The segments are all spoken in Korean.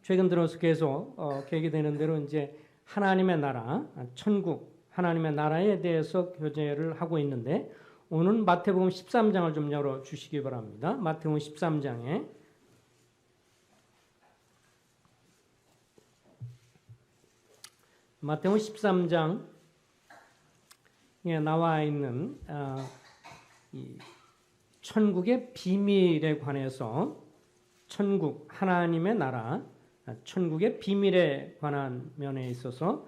최근 들어서 계속 계기되는 대로 이제 하나님의 나라, 천국, 하나님의 나라에 대해서 교제를 하고 있는데 오늘 마태복음 13장을 좀 열어 주시기 바랍니다. 마태복음 13장에 마태복음 13장에 나와 있는 이 천국의 비밀에 관해서 천국, 하나님의 나라, 천국의 비밀에 관한 면에 있어서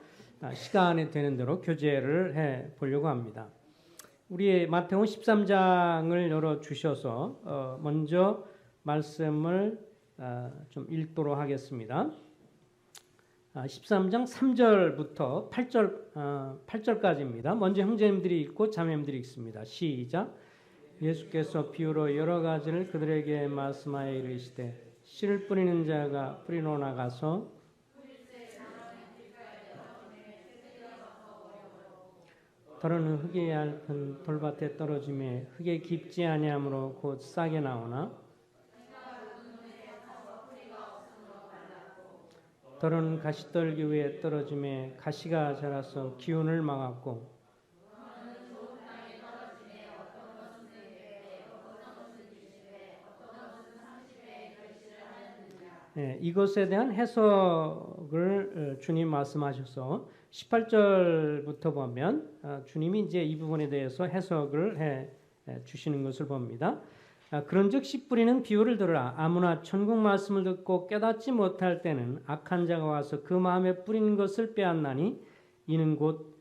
시간이 되는 대로 교제를 해 보려고 합니다. 우리 마태복음 13장을 열어 주셔서 먼저 말씀을 좀 읽도록 하겠습니다. 13장 3절부터 8절까지입니다. 먼저 형제님들이 읽고 자매님들이 읽습니다. 시작. 예수께서 비유로 여러 가지를 그들에게 말씀하여 이르시되 씨를 뿌리는 자가 뿌리러 나가서 더러는 흙에 얇은 돌밭에 떨어지매 흙에 깊지 아니하므로 곧 싹이 나오나 더러는 가시떨기 위에 떨어지매 가시가 자라서 기운을 막았고 이것에 대한 해석을 주님 말씀하셔서 18절부터 보면 주님이 이제 이 부분에 대해서 해석을 해 주시는 것을 봅니다. 그런즉 씨 뿌리는 비유를 들으라. 아무나 천국 말씀을 듣고 깨닫지 못할 때는 악한 자가 와서 그 마음에 뿌리는 것을 빼앗나니 이는 곧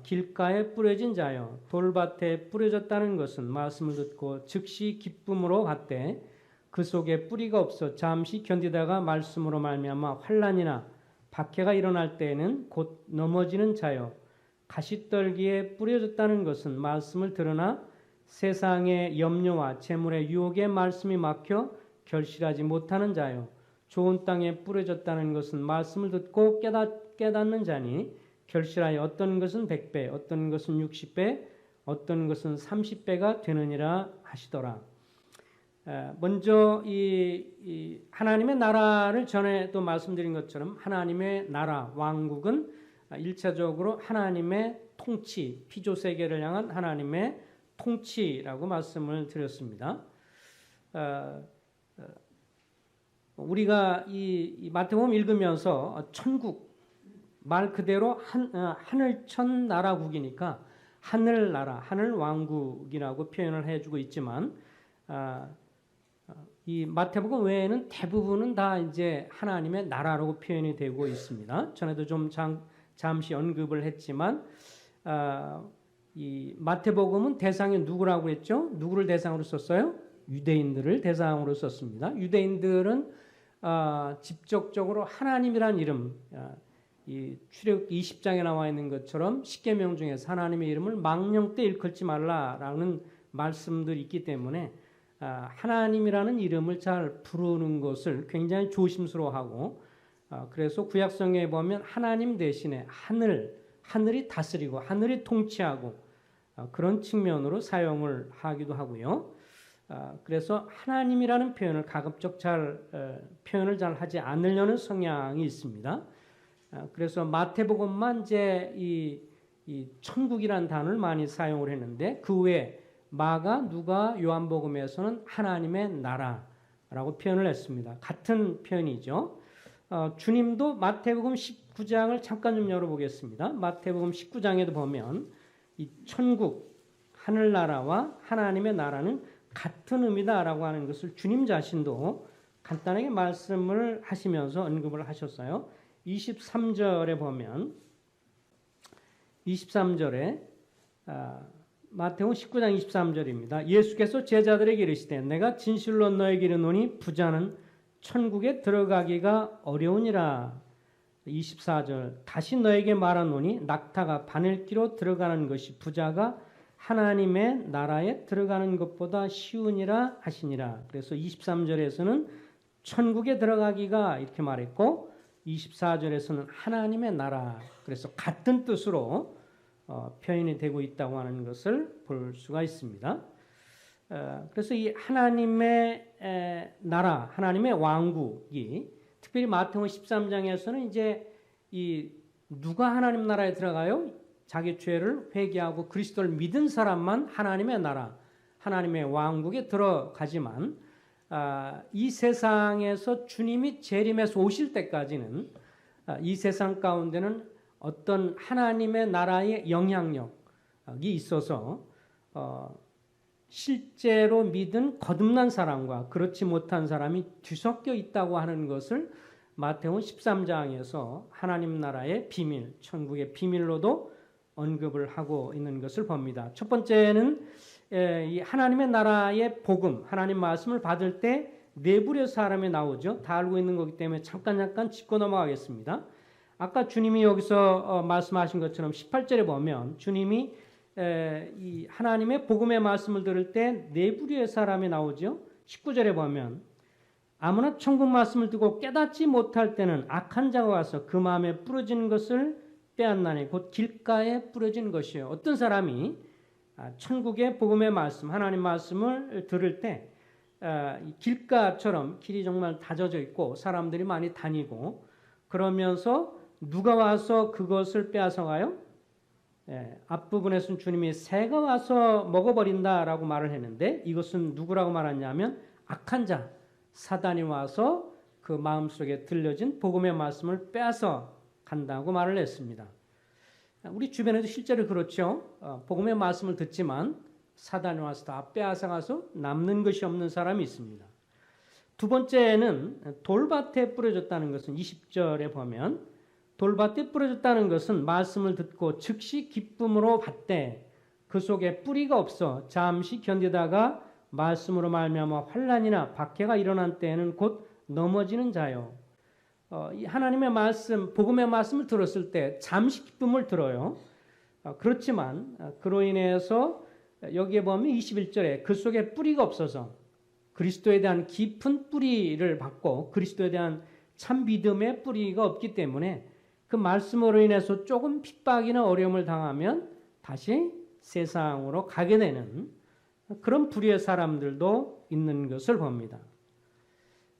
길가에 뿌려진 자요 돌밭에 뿌려졌다는 것은 말씀을 듣고 즉시 기쁨으로 받되 그 속에 뿌리가 없어 잠시 견디다가 말씀으로 말미암아 환난이나 박해가 일어날 때에는 곧 넘어지는 자요 가시떨기에 뿌려졌다는 것은 말씀을 들으나 세상의 염려와 재물의 유혹에 말씀이 막혀 결실하지 못하는 자요 좋은 땅에 뿌려졌다는 것은 말씀을 듣고 깨닫는 자니 결실하여 어떤 것은 100배 어떤 것은 60배 어떤 것은 30배가 되느니라 하시더라. 먼저 이 하나님의 나라를 전에도 말씀드린 것처럼 하나님의 나라 왕국은 일차적으로 하나님의 통치 피조세계를 향한 하나님의 통치라고 말씀을 드렸습니다. 우리가 이 마태복음 읽으면서 천국 말 그대로 하늘천 나라국이니까 하늘나라 하늘왕국이라고 표현을 해주고 있지만 이 마태복음 외에는 대부분은 다 이제 하나님의 나라라고 표현이 되고 있습니다. 전에도 좀 잠시 언급을 했지만 이 마태복음은 대상이 누구라고 했죠? 누구를 대상으로 썼어요? 유대인들을 대상으로 썼습니다. 유대인들은 직접적으로 하나님이란 이름, 이 출애굽 20장에 나와 있는 것처럼 십계명 중에서 하나님의 이름을 망령 때 일컬지 말라라는 말씀들이 있기 때문에 하나님이라는 이름을 잘 부르는 것을 굉장히 조심스러워하고 그래서 구약성경에 보면 하나님 대신에 하늘이 다스리고 하늘이 통치하고 그런 측면으로 사용을 하기도 하고요. 그래서 하나님이라는 표현을 가급적 표현을 잘 하지 않으려는 성향이 있습니다. 그래서 마태복음만 이제 이 천국이라는 단어를 많이 사용을 했는데 그 외에 마가, 누가, 요한복음에서는 하나님의 나라라고 표현을 했습니다. 같은 표현이죠. 주님도 마태복음 19장을 잠깐 좀 열어보겠습니다. 마태복음 19장에도 보면 이 천국, 하늘나라와 하나님의 나라는 같은 의미다라고 하는 것을 주님 자신도 간단하게 말씀을 하시면서 언급을 하셨어요. 23절에 보면 23절에 마태복음 19장 23절입니다. 예수께서 제자들에게 이르시되 내가 진실로 너에게 이르노니 부자는 천국에 들어가기가 어려우니라. 24절 다시 너에게 말하노니 낙타가 바늘기로 들어가는 것이 부자가 하나님의 나라에 들어가는 것보다 쉬우니라 하시니라. 그래서 23절에서는 천국에 들어가기가 이렇게 말했고 24절에서는 하나님의 나라. 그래서 같은 뜻으로 표현이 되고 있다고 하는 것을 볼 수가 있습니다. 그래서 이 하나님의 나라, 하나님의 왕국이 특별히 마태복음 13장에서는 이제 이 누가 하나님 나라에 들어가요? 자기 죄를 회개하고 그리스도를 믿은 사람만 하나님의 나라, 하나님의 왕국에 들어가지만 이 세상에서 주님이 재림해서 오실 때까지는 이 세상 가운데는 어떤 하나님의 나라의 영향력이 있어서 실제로 믿은 거듭난 사람과 그렇지 못한 사람이 뒤섞여 있다고 하는 것을 마태복음 13장에서 하나님 나라의 비밀, 천국의 비밀로도 언급을 하고 있는 것을 봅니다. 첫 번째는 이 하나님의 나라의 복음, 하나님 말씀을 받을 때 네 부류의 사람이 나오죠. 다 알고 있는 거기 때문에 잠깐 짚고 넘어가겠습니다. 아까 주님이 여기서 말씀하신 것처럼 18절에 보면 주님이 이 하나님의 복음의 말씀을 들을 때 네 부류의 사람이 나오죠. 19절에 보면 아무나 천국 말씀을 듣고 깨닫지 못할 때는 악한 자가 와서 그 마음에 뿌려진 것을 빼앗나니 곧 길가에 뿌려진 것이요. 어떤 사람이 천국의 복음의 말씀, 하나님 말씀을 들을 때 길가처럼 길이 정말 다져져 있고 사람들이 많이 다니고 그러면서 누가 와서 그것을 빼앗아가요? 앞부분에서는 주님이 새가 와서 먹어버린다라고 말을 했는데 이것은 누구라고 말하냐면 악한 자, 사단이 와서 그 마음속에 들려진 복음의 말씀을 빼앗아 간다고 말을 했습니다. 우리 주변에도 실제로 그렇죠. 복음의 말씀을 듣지만 사단이 와서 다 빼앗아가서 남는 것이 없는 사람이 있습니다. 두 번째는 돌밭에 뿌려졌다는 것은 20절에 보면 돌밭에 뿌려졌다는 것은 말씀을 듣고 즉시 기쁨으로 받되 그 속에 뿌리가 없어 잠시 견디다가 말씀으로 말미암아 환난이나 박해가 일어난 때에는 곧 넘어지는 자요. 이 하나님의 말씀, 복음의 말씀을 들었을 때 잠시 기쁨을 들어요. 그렇지만 그로 인해서 여기에 보면 21절에 그 속에 뿌리가 없어서 그리스도에 대한 깊은 뿌리를 받고 그리스도에 대한 참 믿음의 뿌리가 없기 때문에 그 말씀으로 인해서 조금 핍박이나 어려움을 당하면 다시 세상으로 가게 되는 그런 부류의 사람들도 있는 것을 봅니다.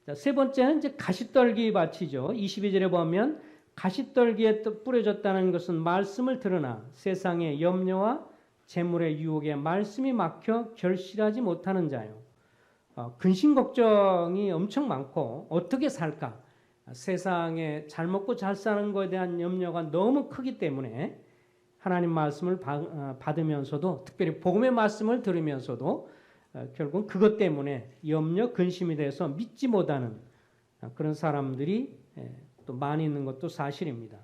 자, 세 번째는 이제 가시떨기 밭이죠. 22절에 보면 가시떨기에 뿌려졌다는 것은 말씀을 들으나 세상의 염려와 재물의 유혹에 말씀이 막혀 결실하지 못하는 자요. 근심 걱정이 엄청 많고 어떻게 살까? 세상에 잘 먹고 잘 사는 것에 대한 염려가 너무 크기 때문에 하나님 말씀을 받으면서도 특별히 복음의 말씀을 들으면서도 결국 그것 때문에 염려, 근심이 돼서 믿지 못하는 그런 사람들이 또 많이 있는 것도 사실입니다.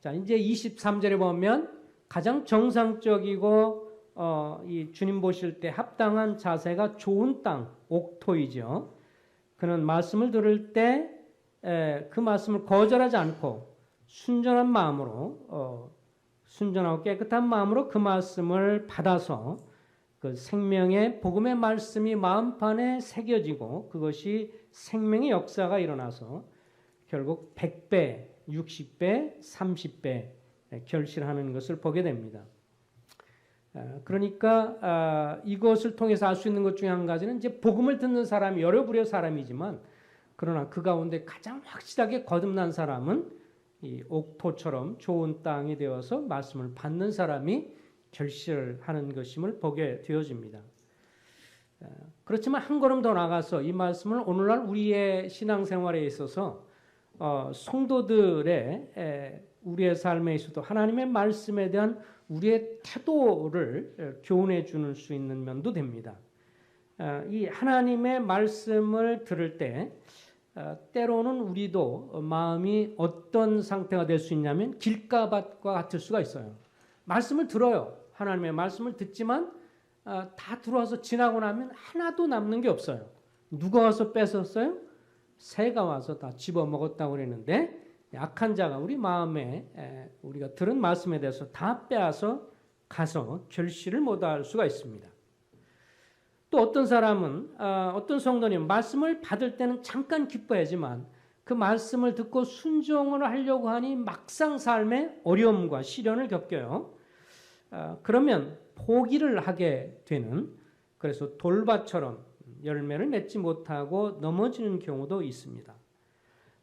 자, 이제 23절에 보면 가장 정상적이고 이 주님 보실 때 합당한 자세가 좋은 땅, 옥토이죠. 그는 말씀을 들을 때 그 말씀을 거절하지 않고 순전한 마음으로 순전하고 깨끗한 마음으로 그 말씀을 받아서 그 생명의 복음의 말씀이 마음판에 새겨지고 그것이 생명의 역사가 일어나서 결국 100배, 60배, 30배 결실하는 것을 보게 됩니다. 그러니까 이것을 통해서 알 수 있는 것 중에 한 가지는 이제 복음을 듣는 사람이 여러 부류의 사람이지만 그러나 그 가운데 가장 확실하게 거듭난 사람은 이 옥토처럼 좋은 땅이 되어서 말씀을 받는 사람이 결실하는 것임을 보게 되어집니다. 그렇지만 한 걸음 더 나가서 이 말씀을 오늘날 우리의 신앙생활에 있어서 성도들의 우리의 삶에 있어도 하나님의 말씀에 대한 우리의 태도를 교훈해 줄 수 있는 면도 됩니다. 이 하나님의 말씀을 들을 때 때로는 우리도 마음이 어떤 상태가 될 수 있냐면 길가밭과 같을 수가 있어요. 말씀을 들어요. 하나님의 말씀을 듣지만 다 들어와서 지나고 나면 하나도 남는 게 없어요. 누가 와서 뺏었어요? 새가 와서 다 집어먹었다고 그랬는데 약한 자가 우리 마음에 우리가 들은 말씀에 대해서 다 빼앗아 가서 결실을 못할 수가 있습니다. 또 어떤 사람은 어떤 성도님 말씀을 받을 때는 잠깐 기뻐하지만 그 말씀을 듣고 순종을 하려고 하니 막상 삶에 어려움과 시련을 겪어요. 그러면 포기를 하게 되는 그래서 돌밭처럼 열매를 맺지 못하고 넘어지는 경우도 있습니다.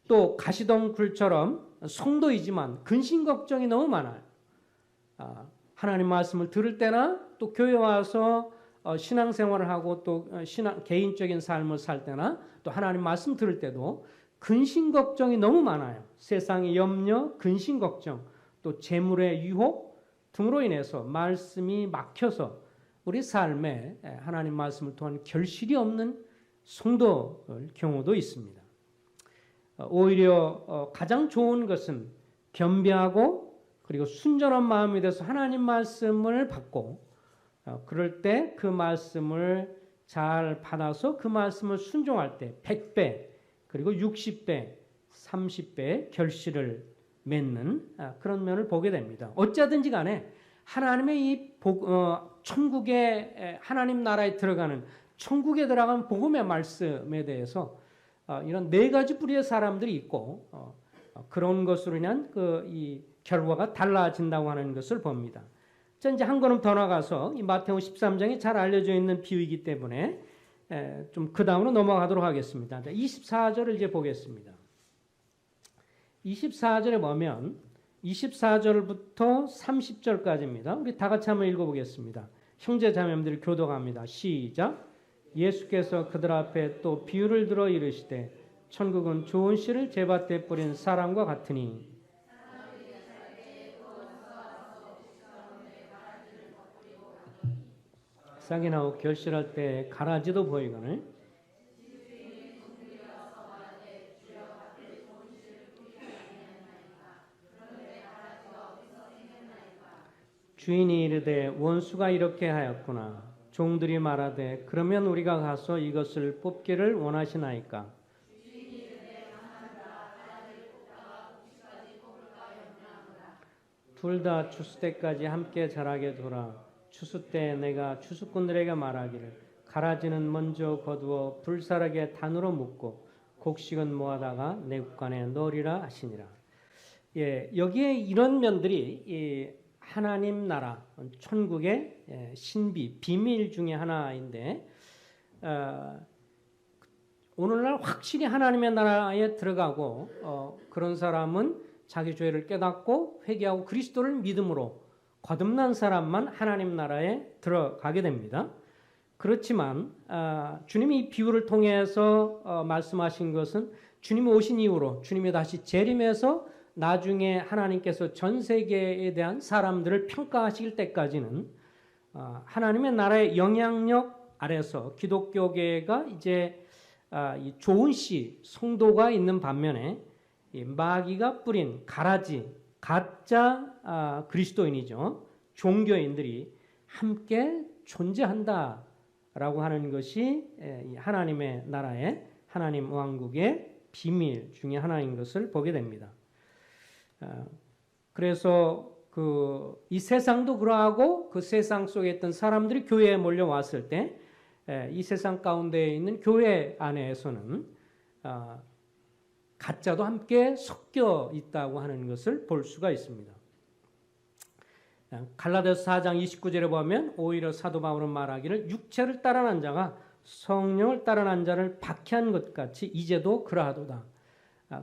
또 가시덤굴처럼 성도이지만 근심 걱정이 너무 많아요. 하나님 말씀을 들을 때나 또 교회 와서 신앙생활을 하고 또 개인적인 삶을 살 때나 또 하나님 말씀 들을 때도 근심 걱정이 너무 많아요. 세상의 염려, 근심 걱정, 또 재물의 유혹 등으로 인해서 말씀이 막혀서 우리 삶에 하나님 말씀을 통한 결실이 없는 성도의 경우도 있습니다. 오히려 가장 좋은 것은 겸비하고 그리고 순전한 마음이 돼서 하나님 말씀을 받고 그럴 때 그 말씀을 잘 받아서 그 말씀을 순종할 때 100배 그리고 60배, 30배 결실을 맺는 그런 면을 보게 됩니다. 어찌하든지 간에 하나님의 이 천국의 하나님 나라에 들어가는 천국에 들어가는 복음의 말씀에 대해서 이런 네 가지 뿌리의 사람들이 있고 그런 것으로 인한 이 결과가 달라진다고 하는 것을 봅니다. 자, 이제 한 걸음 더 나가서 이 마태복음 13장에 잘 알려져 있는 비유이기 때문에 좀 그 다음으로 넘어가도록 하겠습니다. 24절을 이제 보겠습니다. 24절에 보면 24절부터 30절까지입니다. 우리 다 같이 한번 읽어보겠습니다. 형제 자매들이 교독합니다. 시작. 예수께서 그들 앞에 또 비유를 들어 이르시되 천국은 좋은 씨를 제밭에 뿌린 사람과 같으니 싹이 나고 결실할 때 가라지도 보이거늘 주인이 이르되 원수가 이렇게 하였구나. 종들이 말하되 그러면 우리가 가서 이것을 뽑기를 원하시나이까. 둘 다 추수 때까지 함께 자라게 둬라. 추수 때 내가 추수꾼들에게 말하기를 가라지는 먼저 거두어 불사르게 단으로 묶고 곡식은 모아다가 내 국간에 넣으리라 하시니라. 예, 여기에 이런 면들이 하나님 나라, 천국의 신비, 비밀 중에 하나인데 오늘날 확실히 하나님의 나라에 들어가고 그런 사람은 자기 죄를 깨닫고 회개하고 그리스도를 믿음으로 거듭난 사람만 하나님 나라에 들어가게 됩니다. 그렇지만 주님이 이 비유를 통해서 말씀하신 것은 주님이 오신 이후로 주님이 다시 재림해서 나중에 하나님께서 전 세계에 대한 사람들을 평가하실 때까지는 하나님의 나라의 영향력 아래서 기독교계가 이제 이 좋은 씨, 성도가 있는 반면에 마귀가 뿌린 가라지, 가짜 그리스도인이죠. 종교인들이 함께 존재한다라고 하는 것이 하나님의 나라의 하나님 왕국의 비밀 중에 하나인 것을 보게 됩니다. 그래서 이 세상도 그러하고 그 세상 속에 있던 사람들이 교회에 몰려왔을 때 이 세상 가운데 있는 교회 안에서는 가짜도 함께 섞여 있다고 하는 것을 볼 수가 있습니다. 갈라디아서 4장 29절에 보면 오히려 사도 바울은 말하기를 육체를 따라난 자가 성령을 따라난 자를 박해한 것 같이 이제도 그러하도다.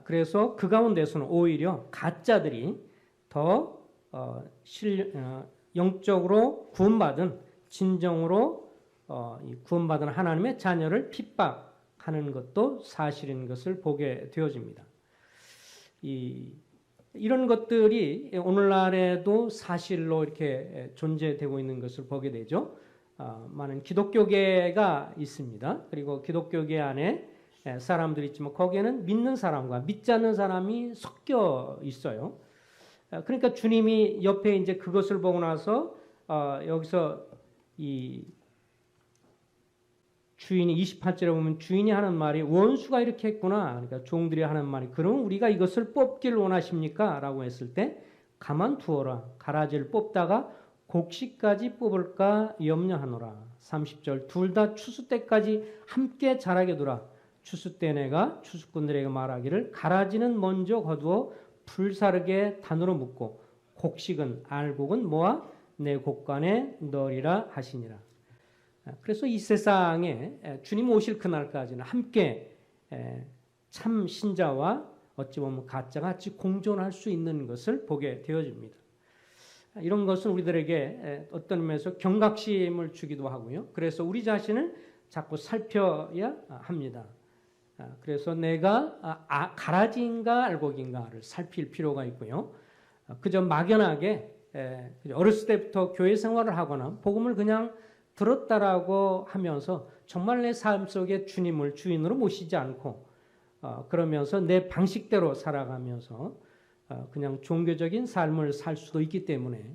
그래서 그 가운데서는 오히려 가짜들이 더 영적으로 구원받은 진정으로 구원받은 하나님의 자녀를 핍박하는 것도 사실인 것을 보게 되어집니다. 이런 것들이 오늘날에도 사실로 이렇게 존재되고 있는 것을 보게 되죠. 많은 기독교계가 있습니다. 그리고 기독교계 안에 사람들이 있지만 거기에는 믿는 사람과 믿지 않는 사람이 섞여 있어요. 그러니까 주님이 옆에 이제 그것을 보고 나서 여기서 이 주인이 28절에 보면 주인이 하는 말이 원수가 이렇게 했구나. 그러니까 종들이 하는 말이 그럼 우리가 이것을 뽑기를 원하십니까? 라고 했을 때 가만두어라. 가라지를 뽑다가 곡식까지 뽑을까 염려하노라. 30절 둘 다 추수 때까지 함께 자라게 두라. 추수 때 내가 추수꾼들에게 말하기를 가라지는 먼저 거두어 불사르게 단으로 묶고 곡식은 알곡은 모아 내 곡간에 넣으리라 하시니라. 그래서 이 세상에 주님 오실 그날까지는 함께 참 신자와 어찌 보면 가짜가 같이 공존할 수 있는 것을 보게 되어집니다. 이런 것은 우리들에게 어떤 의미에서 경각심을 주기도 하고요. 그래서 우리 자신을 자꾸 살펴야 합니다. 그래서 내가 가라지인가 알곡인가를 살필 필요가 있고요. 그저 막연하게 어렸을 때부터 교회 생활을 하거나 복음을 그냥 들었다라고 하면서 정말 내 삶 속에 주님을 주인으로 모시지 않고 그러면서 내 방식대로 살아가면서 그냥 종교적인 삶을 살 수도 있기 때문에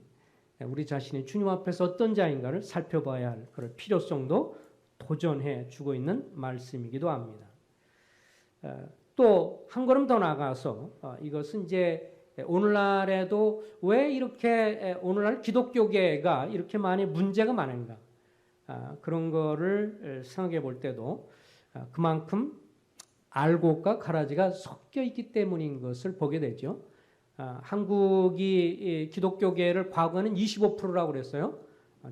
우리 자신이 주님 앞에서 어떤 자인가를 살펴봐야 할 그런 필요성도 도전해 주고 있는 말씀이기도 합니다. 또 한 걸음 더 나가서 이것은 이제 오늘날에도 왜 이렇게 오늘날 기독교계가 이렇게 많이 문제가 많은가 그런 거를 생각해 볼 때도 그만큼 알곡과 가라지가 섞여 있기 때문인 것을 보게 되죠. 한국이 기독교계를 과거는 25%라고 그랬어요.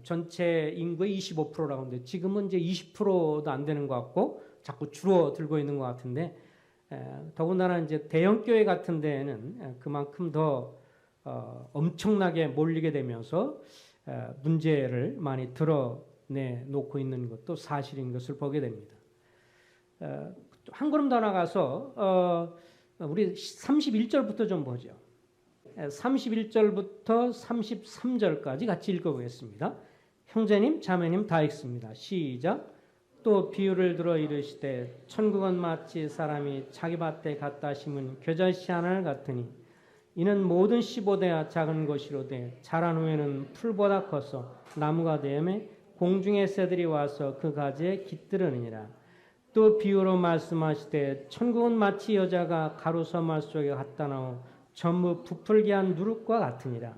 전체 인구의 25%라고 하는데 지금은 이제 20%도 안 되는 것 같고 자꾸 줄어들고 있는 것 같은데 더군다나 이제 대형교회 같은 데에는 그만큼 더 엄청나게 몰리게 되면서 문제를 많이 드러내놓고 있는 것도 사실인 것을 보게 됩니다. 한 걸음 더 나가서 우리 31절부터 좀 보죠. 31절부터 33절까지 같이 읽어보겠습니다. 형제님, 자매님 다 읽습니다. 시작. 또 비유를 들어 이르시되 천국은 마치 사람이 자기 밭에 갖다 심은 겨자씨 하나를 같으니 이는 모든 씨보다 작은 것이로되 자란 후에는 풀보다 커서 나무가 되매 공중의 새들이 와서 그 가지에 깃들으니라. 또 비유로 말씀하시되 천국은 마치 여자가 가루서말 속에 갖다 놓은 전부 부풀게 한 누룩과 같으니라.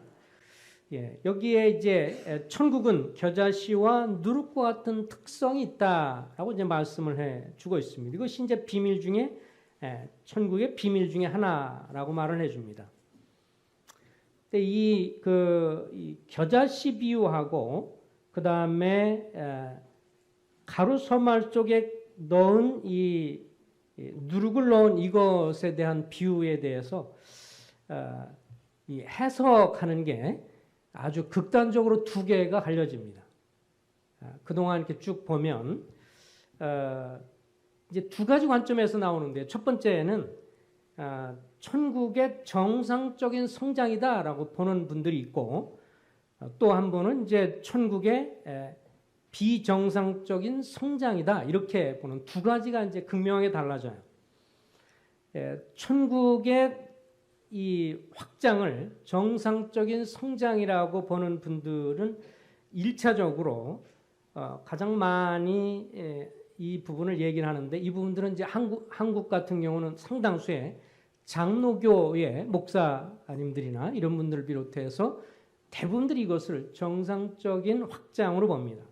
여기에 이제 천국은 겨자씨와 누룩과 같은 특성이 있다라고 이제 말씀을 해 주고 있습니다. 이것이 이제 비밀 중에 천국의 비밀 중에 하나라고 말을 해 줍니다. 근데 이 겨자씨 비유하고 그 다음에 가루서말 속에 넣은 이 누룩을 넣은 이것에 대한 비유에 대해서 이 해석하는 게 아주 극단적으로 두 개가 갈려집니다. 그동안 이렇게 쭉 보면 이제 두 가지 관점에서 나오는데 첫 번째는 천국의 정상적인 성장이다라고 보는 분들이 있고 또 한 분은 이제 천국의 비정상적인 성장이다 이렇게 보는 두 가지가 이제 극명하게 달라져요. 천국의 이 확장을 정상적인 성장이라고 보는 분들은 1차적으로 가장 많이 이 부분을 얘기를 하는데 이 부분들은 이제 한국 같은 경우는 상당수의 장로교의 목사님들이나 이런 분들을 비롯해서 대부분들이 이것을 정상적인 확장으로 봅니다.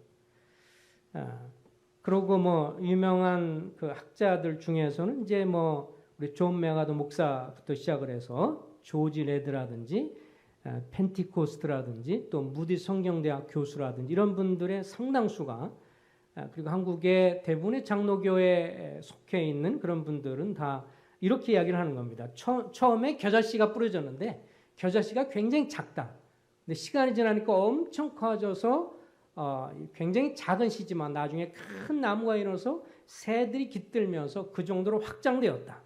그리고 뭐 유명한 그 학자들 중에서는 이제 뭐 우리 존 메가더 목사부터 시작을 해서 조지 레드라든지 펜티코스트라든지 또 무디 성경대학 교수라든지 이런 분들의 상당수가 그리고 한국의 대부분의 장로교에 속해 있는 그런 분들은 다 이렇게 이야기를 하는 겁니다. 처음에 겨자씨가 뿌려졌는데 겨자씨가 굉장히 작다. 근데 시간이 지나니까 엄청 커져서 굉장히 작은 씨지만 나중에 큰 나무가 일어나서 새들이 깃들면서 그 정도로 확장되었다.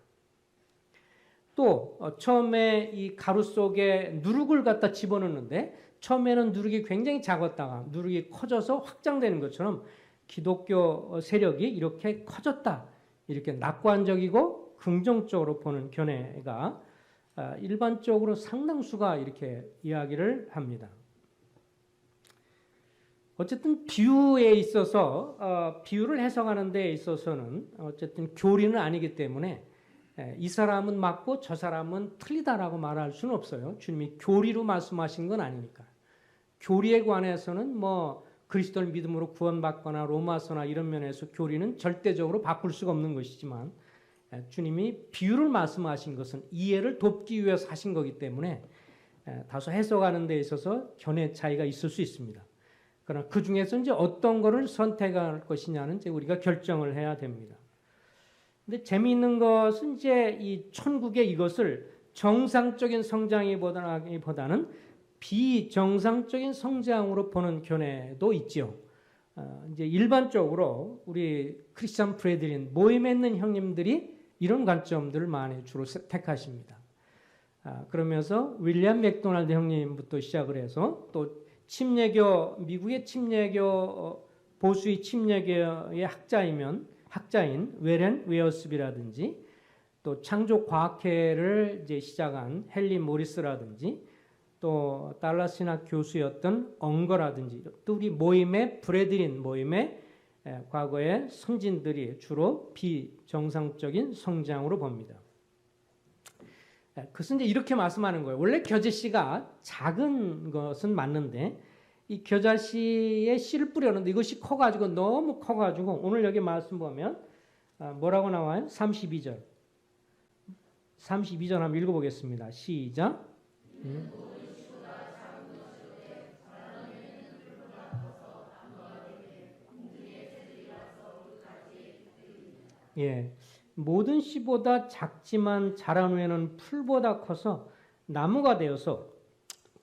또 처음에 이 가루 속에 누룩을 갖다 집어넣는데 처음에는 누룩이 굉장히 작았다가 누룩이 커져서 확장되는 것처럼 기독교 세력이 이렇게 커졌다. 이렇게 낙관적이고 긍정적으로 보는 견해가 일반적으로 상당수가 이렇게 이야기를 합니다. 어쨌든 비유에 있어서 비유를 해석하는 데 있어서는 어쨌든 교리는 아니기 때문에 이 사람은 맞고 저 사람은 틀리다라고 말할 수는 없어요. 주님이 교리로 말씀하신 건 아니니까. 교리에 관해서는 뭐 그리스도를 믿음으로 구원받거나 로마서나 이런 면에서 교리는 절대적으로 바꿀 수가 없는 것이지만 주님이 비유를 말씀하신 것은 이해를 돕기 위해서 하신 거기 때문에 다소 해석하는 데 있어서 견해 차이가 있을 수 있습니다. 그러나 그 중에서 이제 어떤 거를 선택할 것이냐는 이제 우리가 결정을 해야 됩니다. 근데 재미있는 것은 이제 이 천국의 이것을 정상적인 성장이보다는 비정상적인 성장으로 보는 견해도 있죠. 이제 일반적으로 우리 크리스천 브레드린 모임에 있는 형님들이 이런 관점들을 많이 주로 택하십니다. 그러면서 윌리엄 맥도날드 형님부터 시작을 해서 또 미국의 침례교 보수의 침례교의 학자인 웨렌 웨어스비라든지 또 창조과학회를 이제 시작한 헨리 모리스라든지 또 달라스신학 교수였던 엉거라든지 또 우리 브레드린 모임의 과거의 성진들이 주로 비정상적인 성장으로 봅니다. 그것은 이제 이렇게 말씀하는 거예요. 원래 겨자씨가 작은 것은 맞는데 이 겨자씨에 씨를 뿌렸는데 이것이 너무 커가지고 오늘 여기 말씀 보면 뭐라고 나와요? 32절 한번 읽어보겠습니다. 시작. 예, 모든 씨보다 작지만 자란 후에는 풀보다 커서 나무가 되어서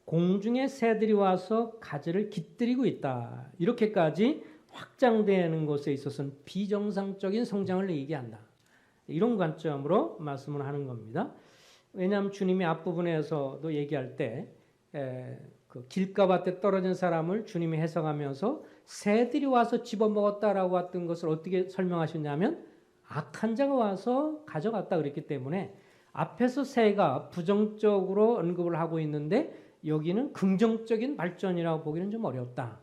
공중의 새들이 와서 가지를 깃들이고 있다. 이렇게까지 확장되는 것에 있어서는 비정상적인 성장을 얘기한다. 이런 관점으로 말씀을 하는 겁니다. 왜냐하면 주님이 앞부분에서도 얘기할 때 그 길가밭에 떨어진 사람을 주님이 해석하면서 새들이 와서 집어먹었다라고 했던 것을 어떻게 설명하셨냐면 악한 자가 와서 가져갔다 그랬기 때문에 앞에서 새가 부정적으로 언급을 하고 있는데 여기는 긍정적인 발전이라고 보기는 좀 어렵다.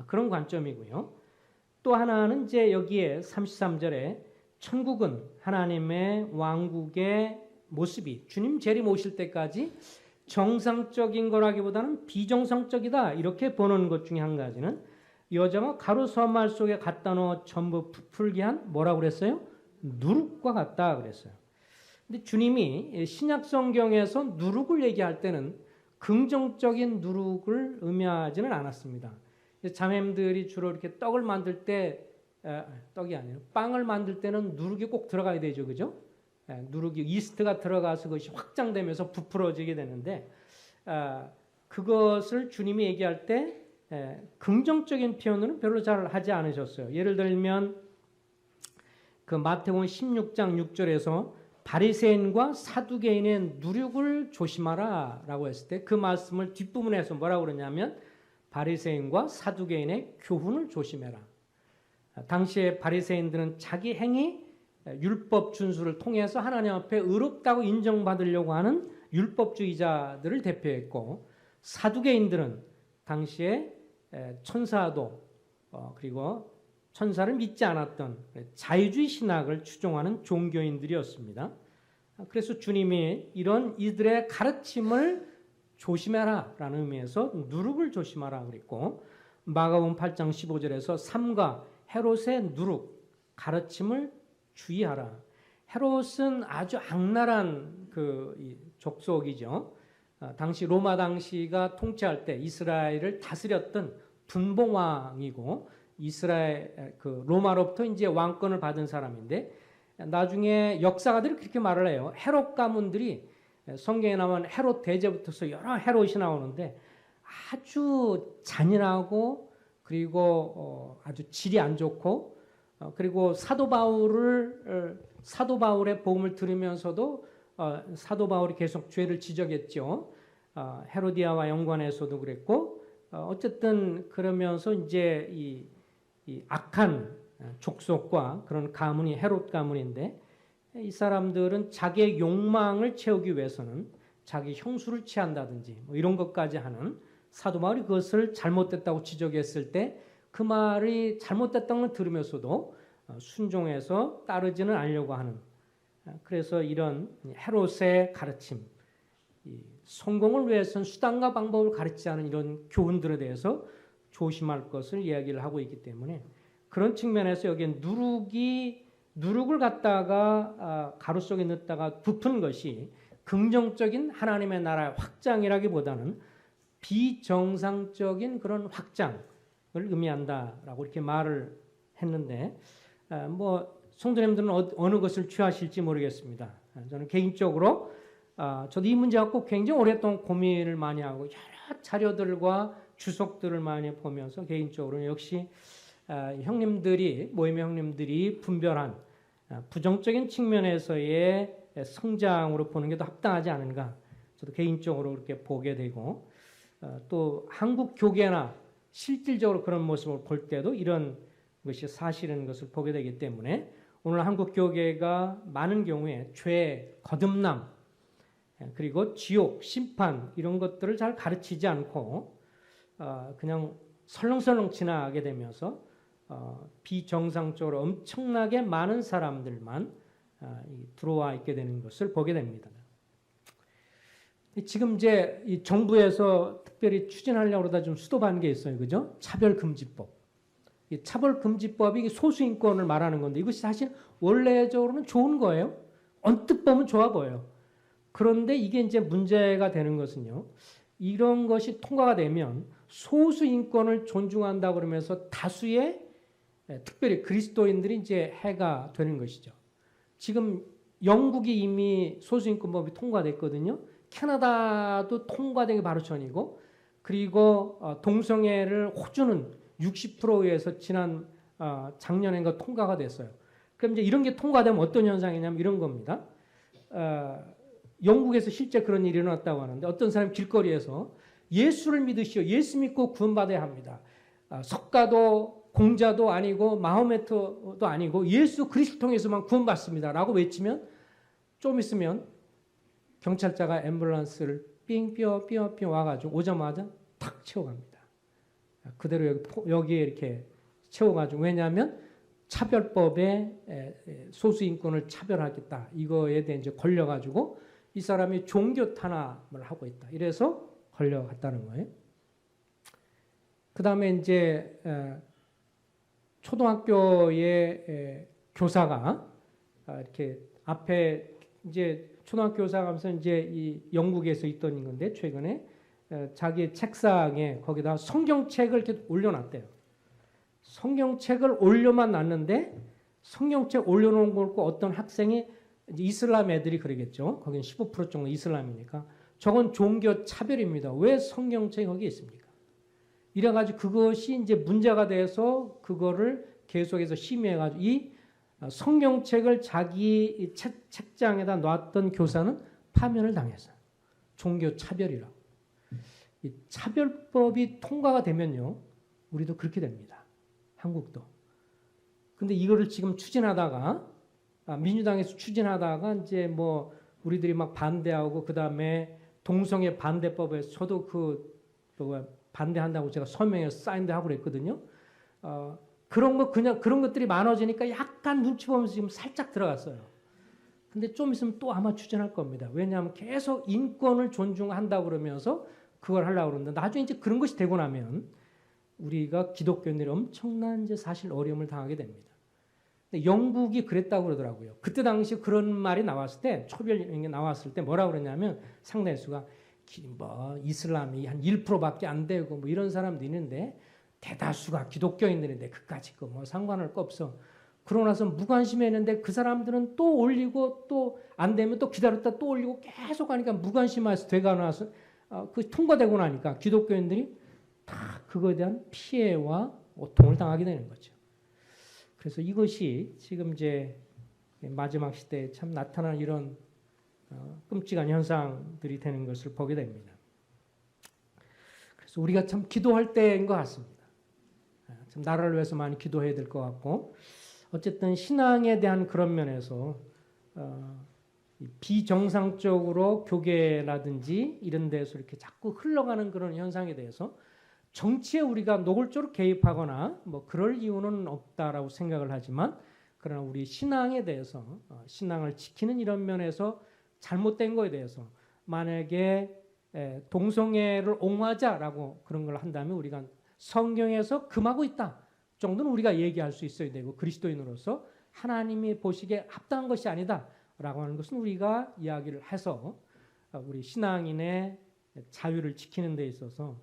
그런 관점이고요. 또 하나는 이제 여기에 33절에 천국은 하나님의 왕국의 모습이 주님 재림 오실 때까지 정상적인 거라기보다는 비정상적이다. 이렇게 보는 것 중에 한 가지는 여자가 가루 서말 속에 갖다 넣어 전부 부풀게 한 뭐라고 그랬어요? 누룩과 같다 그랬어요. 근데 주님이 신약 성경에서 누룩을 얘기할 때는 긍정적인 누룩을 의미하지는 않았습니다. 자매님들이 주로 이렇게 떡을 만들 때 떡이 아니에요. 빵을 만들 때는 누룩이 꼭 들어가야 되죠, 그죠? 누룩이 이스트가 들어가서 그것이 확장되면서 부풀어지게 되는데 그것을 주님이 얘기할 때 긍정적인 표현은 별로 잘 하지 않으셨어요. 예를 들면 그 마태복음 16장 6절에서 바리새인과 사두개인의 누룩을 조심하라라고 했을 때 그 말씀을 뒷부분에서 뭐라고 그러냐면 바리새인과 사두개인의 교훈을 조심해라. 당시에 바리새인들은 자기 행위 율법 준수를 통해서 하나님 앞에 의롭다고 인정받으려고 하는 율법주의자들을 대표했고 사두개인들은 당시에 천사도 그리고 천사를 믿지 않았던 자유주의 신학을 추종하는 종교인들이었습니다. 그래서 주님이 이런 이들의 가르침을 조심해라 라는 의미에서 누룩을 조심하라 그랬고 마가복음 8장 15절에서 삼가 헤롯의 누룩 가르침을 주의하라. 헤롯은 아주 악랄한 그 족속이죠. 당시 로마 당시가 통치할 때 이스라엘을 다스렸던 분봉왕이고 이스라엘 그 로마로부터 이제 왕권을 받은 사람인데 나중에 역사가들이 그렇게 말을 해요. 헤롯 가문들이 성경에 나오면 헤롯 대제부터서 여러 헤롯이 나오는데 아주 잔인하고 그리고 아주 질이 안 좋고 그리고 사도 바울의 복음을 들으면서도 사도 바울이 계속 죄를 지적했죠. 헤로디아와 연관해서도 그랬고 어쨌든 그러면서 이제 이 악한 족속과 그런 가문이 헤롯 가문인데 이 사람들은 자기의 욕망을 채우기 위해서는 자기 형수를 취한다든지 뭐 이런 것까지 하는 사도 바울이 그것을 잘못됐다고 지적했을 때 그 말이 잘못됐다는 걸 들으면서도 순종해서 따르지는 않으려고 하는 그래서 이런 헤롯의 가르침 성공을 위해서는 수단과 방법을 가르치지 않은 이런 교훈들에 대해서 조심할 것을 이야기를 하고 있기 때문에 그런 측면에서 여기에 누룩을 갖다가 가루 속에 넣다가 부푼 것이 긍정적인 하나님의 나라의 확장이라기보다는 비정상적인 그런 확장을 의미한다라고 이렇게 말을 했는데 뭐 성도님들은 어느 것을 취하실지 모르겠습니다. 저는 개인적으로 저도 이 문제 갖고 굉장히 오랫동안 고민을 많이 하고 여러 자료들과 주석들을 많이 보면서 개인적으로 역시 형님들이 모임의 형님들이 분별한 부정적인 측면에서의 성장으로 보는 게 더 합당하지 않은가 저도 개인적으로 그렇게 보게 되고 또 한국 교계나 실질적으로 그런 모습을 볼 때도 이런 것이 사실인 것을 보게 되기 때문에 오늘 한국 교계가 많은 경우에 죄, 거듭남 그리고 지옥, 심판 이런 것들을 잘 가르치지 않고 그냥 설렁설렁 지나가게 되면서 비정상적으로 엄청나게 많은 사람들만 들어와 있게 되는 것을 보게 됩니다. 지금 이제 이 정부에서 특별히 추진하려고 그러다 좀 수도받은 게 있어요. 그죠? 차별금지법. 이 차별금지법이 소수인권을 말하는 건데 이것이 사실 원래적으로는 좋은 거예요. 언뜻 보면 좋아 보여요. 그런데 이게 이제 문제가 되는 것은요. 이런 것이 통과가 되면 소수인권을 존중한다 그러면서 다수의 특별히 그리스도인들이 이제 해가 되는 것이죠. 지금 영국이 이미 소수인권법이 통과됐거든요. 캐나다도 통과된 게 바로 전이고 그리고 동성애를 호주는 60%에서 지난 작년인가 통과가 됐어요. 그럼 이제 이런 게 통과되면 어떤 현상이냐면 이런 겁니다. 영국에서 실제 그런 일이 일어났다고 하는데 어떤 사람이 길거리에서 예수를 믿으시오. 예수 믿고 구원받아야 합니다. 석가도 공자도 아니고 마호메트도 아니고 예수 그리스도 통해서만 구원받습니다. 라고 외치면 좀 있으면 경찰차가 앰뷸런스를 삥 와가지고 오자마자 탁 채워갑니다. 그대로 여기에 이렇게 채워가지고 왜냐하면 차별법에 소수인권을 차별하겠다. 이거에 대해 이제 걸려가지고 이 사람이 종교 탄압을 하고 있다. 이래서 걸려갔다는 거예요. 그 다음에 이제 초등학교의 교사가 이렇게 앞에 이제 초등학교 교사가 하면서 이제 이 영국에서 있던 건데 최근에 자기 책상에 거기다 성경책을 이렇게 올려놨대요. 성경책을 올려만 놨는데 성경책 올려놓은 걸 보고 어떤 학생이 이슬람 애들이 그러겠죠. 거긴 15% 정도 이슬람이니까 저건 종교 차별입니다. 왜 성경책이 거기 있습니까? 이래가지고 그것이 이제 문제가 돼서 그거를 계속해서 심의해가지고 이 성경책을 자기 책장에다 놨던 교사는 파면을 당했어요. 종교 차별이라고. 이 차별법이 통과가 되면요, 우리도 그렇게 됩니다. 한국도. 근데 이거를 지금 추진하다가 민주당에서 추진하다가 이제 뭐 우리들이 막 반대하고 그 다음에 동성애 반대법에서 저도 반대한다고 제가 서명해서 사인도 하고 그랬거든요. 그런 것들이 많아지니까 약간 눈치 보면서 지금 살짝 들어갔어요. 근데 좀 있으면 또 아마 추진할 겁니다. 왜냐하면 계속 인권을 존중한다고 그러면서 그걸 하려고 그러는데 나중에 이제 그런 것이 되고 나면 우리가 기독교인들이 엄청난 이제 사실 어려움을 당하게 됩니다. 근데 영국이 그랬다고 그러더라고요. 그때 당시 그런 말이 나왔을 때, 초별 이런 게 나왔을 때 뭐라고 그러냐면 상당수가 뭐 이슬람이 한 1%밖에 안 되고 뭐 이런 사람도 있는데 대다수가 기독교인들인데 그까짓 거 뭐 상관할 거 없어. 그러고 나서 무관심했는데 그 사람들은 또 올리고 또 안 되면 또 기다렸다 또 올리고 계속 하니까 무관심해서 돼가 나서 그 통과되고 나니까 기독교인들이 다 그거에 대한 피해와 고통을 당하게 되는 거죠. 그래서 이것이 지금 이제 마지막 시대에 참 나타나는 이런 끔찍한 현상들이 되는 것을 보게 됩니다. 그래서 우리가 참 기도할 때인 것 같습니다. 참 나라를 위해서 많이 기도해야 될 것 같고 어쨌든 신앙에 대한 그런 면에서 비정상적으로 교계라든지 이런 데서 이렇게 자꾸 흘러가는 그런 현상에 대해서 정치에 우리가 노골적으로 개입하거나 뭐 그럴 이유는 없다라고 생각을 하지만 그러나 우리 신앙에 대해서 신앙을 지키는 이런 면에서 잘못된 거에 대해서 만약에 동성애를 옹호하자라고 그런 걸 한다면 우리가 성경에서 금하고 있다 정도는 우리가 얘기할 수 있어야 되고 그리스도인으로서 하나님이 보시기에 합당한 것이 아니다라고 하는 것은 우리가 이야기를 해서 우리 신앙인의 자유를 지키는 데 있어서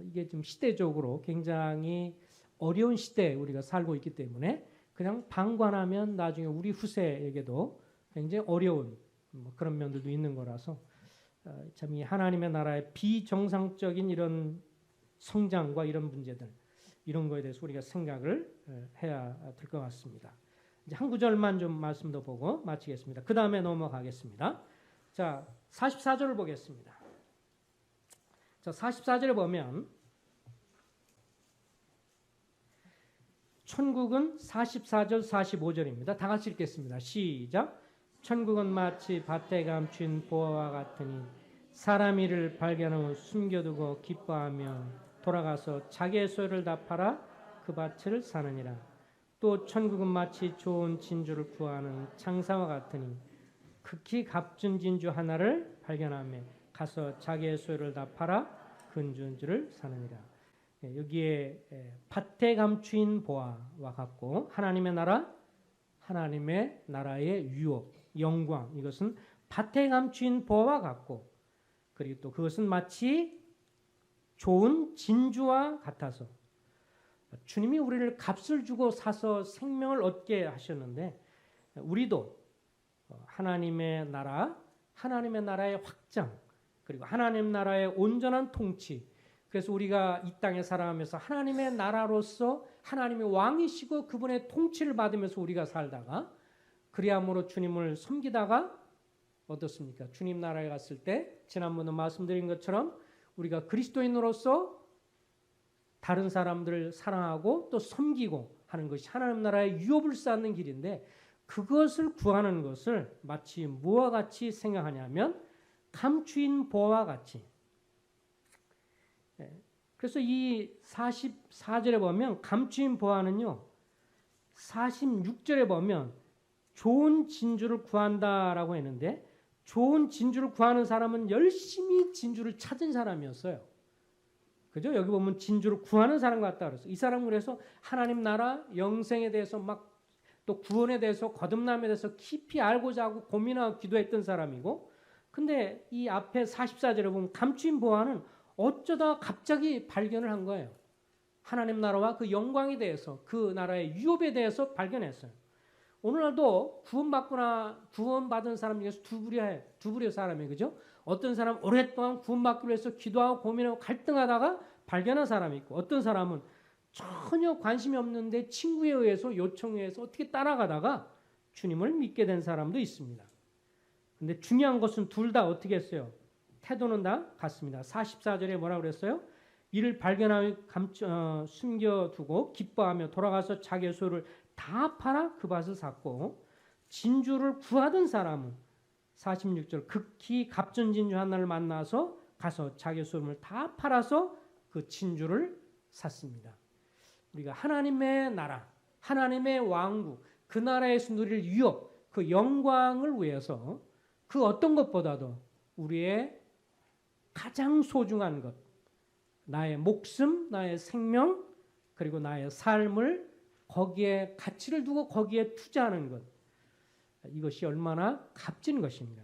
이게 좀 시대적으로 굉장히 어려운 시대에 우리가 살고 있기 때문에 그냥 방관하면 나중에 우리 후세에게도 굉장히 어려운 그런 면들도 있는 거라서 참 이 하나님의 나라의 비정상적인 이런 성장과 이런 문제들 이런 거에 대해서 우리가 생각을 해야 될 것 같습니다. 이제 한 구절만 좀 말씀 더 보고 마치겠습니다. 그 다음에 넘어가겠습니다. 자, 44절을 보겠습니다. 자, 44절에 보면 천국은 44절, 45절입니다. 다 같이 읽겠습니다. 시작. 천국은 마치 밭에 감춘 보화와 같으니 사람 이를 발견하고 숨겨두고 기뻐하며 돌아가서 자기의 소유를 다 팔아 그 밭을 사느니라. 또 천국은 마치 좋은 진주를 구하는 장사와 같으니 극히 값진 진주 하나를 발견하며 가서 자기의 소유를 다 팔아 그 진주를 사느니라. 여기에 밭에 감추인 보화와 같고 하나님의 나라, 하나님의 나라의 유업, 영광 이것은 밭에 감추인 보화와 같고 그리고 또 그것은 마치 좋은 진주와 같아서 주님이 우리를 값을 주고 사서 생명을 얻게 하셨는데 우리도 하나님의 나라, 하나님의 나라의 확장 그리고 하나님 나라의 온전한 통치 그래서 우리가 이 땅에 살아가면서 하나님의 나라로서 하나님의 왕이시고 그분의 통치를 받으면서 우리가 살다가 그리함으로 주님을 섬기다가 어떻습니까? 주님 나라에 갔을 때 지난번에 말씀드린 것처럼 우리가 그리스도인으로서 다른 사람들을 사랑하고 또 섬기고 하는 것이 하나님 나라의 유업을 쌓는 길인데 그것을 구하는 것을 마치 무엇과 같이 생각하냐면 감추인 보화와 같이 그래서 이 44절에 보면 감추인 보화는요 46절에 보면 좋은 진주를 구한다라고 했는데 좋은 진주를 구하는 사람은 열심히 진주를 찾은 사람이었어요. 그죠? 여기 보면 진주를 구하는 사람 같다 그랬어요. 이 사람은 그래서 하나님 나라 영생에 대해서 막 또 구원에 대해서 거듭남에 대해서 깊이 알고자 하고 고민하고 기도했던 사람이고 근데 이 앞에 44절에 보면 감추인 보화는 어쩌다 갑자기 발견을 한 거예요. 하나님 나라와 그 영광에 대해서 그 나라의 유업에 대해서 발견했어요. 오늘날도 구원받은 사람 중에서 두 부류의 사람이 그죠? 어떤 사람은 오랫동안 구원받기 위해서 기도하고 고민하고 갈등하다가 발견한 사람이 있고 어떤 사람은 전혀 관심이 없는데 친구에 의해서 요청에 의해서 어떻게 따라가다가 주님을 믿게 된 사람도 있습니다. 근데 중요한 것은 둘 다 어떻게 했어요? 태도는 다 같습니다. 44절에 뭐라고 그랬어요? 이를 발견하여 숨겨두고 기뻐하며 돌아가서 자기의 소유를 다 팔아 그 밭을 샀고 진주를 구하던 사람은 46절 극히 값진 진주 하나를 만나서 가서 자기의 소유를 다 팔아서 그 진주를 샀습니다. 우리가 하나님의 나라, 하나님의 왕국, 그 나라에서 누릴 유업, 그 영광을 위해서 그 어떤 것보다도 우리의 가장 소중한 것, 나의 목숨, 나의 생명, 그리고 나의 삶을 거기에 가치를 두고 거기에 투자하는 것. 이것이 얼마나 값진 것입니다.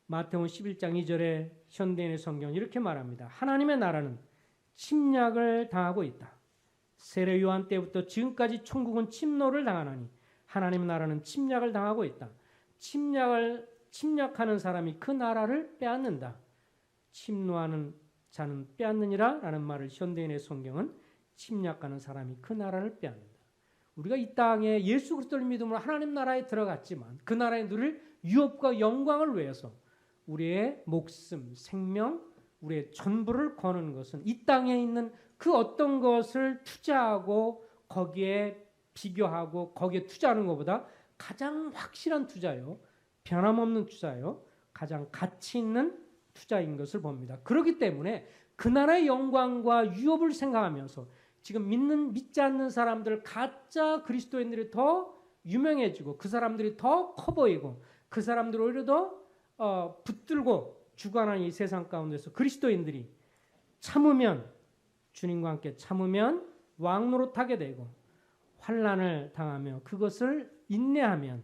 마태복음 11장 2절에 현대인의 성경은 이렇게 말합니다. 하나님의 나라는 침략을 당하고 있다. 세례 요한 때부터 지금까지 천국은 침노를 당하나니 하나님의 나라는 침략을 당하고 있다. 침략하는 사람이 그 나라를 빼앗는다. 침노하는 자는 빼앗느니라 라는 말을 현대인의 성경은 침략하는 사람이 그 나라를 빼앗는다. 우리가 이 땅에 예수 그리스도를 믿음으로 하나님 나라에 들어갔지만 그 나라에 누릴 유업과 영광을 위해서 우리의 목숨, 생명, 우리의 전부를 거는 것은 이 땅에 있는 그 어떤 것을 투자하고 거기에 비교하고 거기에 투자하는 것보다 가장 확실한 투자요. 변함없는 투자요. 가장 가치 있는 투자인 것을 봅니다. 그렇기 때문에 그 나라의 영광과 유업을 생각하면서 지금 믿지 않는 사람들 가짜 그리스도인들이 더 유명해지고 그 사람들이 더 커 보이고 그 사람들 오히려 더 붙들고 주관하는 이 세상 가운데서 그리스도인들이 참으면 주님과 함께 참으면 왕노릇하게 되고 환난을 당하며 그것을 인내하면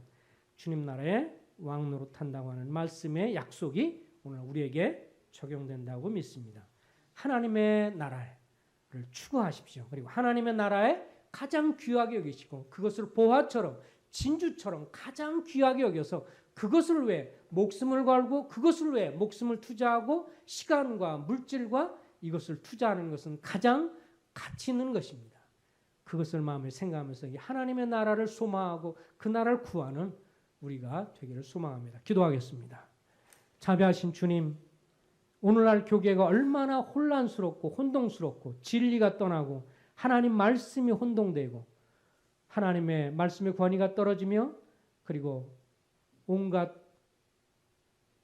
주님 나라에 왕노릇한다고 하는 말씀의 약속이 오늘 우리에게 적용된다고 믿습니다. 하나님의 나라를 추구하십시오. 그리고 하나님의 나라의 가장 귀하게 여기시고 그것을 보화처럼 진주처럼 가장 귀하게 여겨서 그것을 위해 목숨을 걸고 그것을 위해 목숨을 투자하고 시간과 물질과 이것을 투자하는 것은 가장 가치 있는 것입니다. 그것을 마음에 생각하면서 하나님의 나라를 소망하고 그 나라를 구하는 우리가 되기를 소망합니다. 기도하겠습니다. 자비하신 주님, 오늘날 교계가 얼마나 혼란스럽고 혼동스럽고 진리가 떠나고 하나님 말씀이 혼동되고 하나님의 말씀의 권위가 떨어지며 그리고 온갖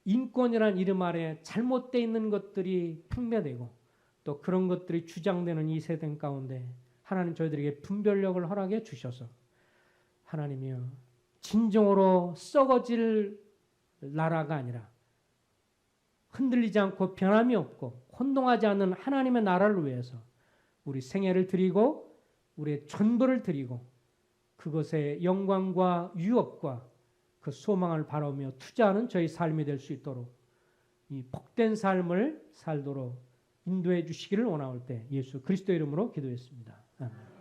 인권이라는 이름 아래 잘못되어 있는 것들이 팽배되고 또 그런 것들이 주장되는 이 세대 가운데 하나님 저희들에게 분별력을 허락해 주셔서 하나님이여 진정으로 썩어질 나라가 아니라 흔들리지 않고 변함이 없고 혼동하지 않는 하나님의 나라를 위해서 우리 생애를 드리고 우리의 전부를 드리고 그것의 영광과 유업과 그 소망을 바라며 투자하는 저희 삶이 될 수 있도록 이 복된 삶을 살도록 인도해 주시기를 원하올 때 예수 그리스도 이름으로 기도했습니다. 아멘.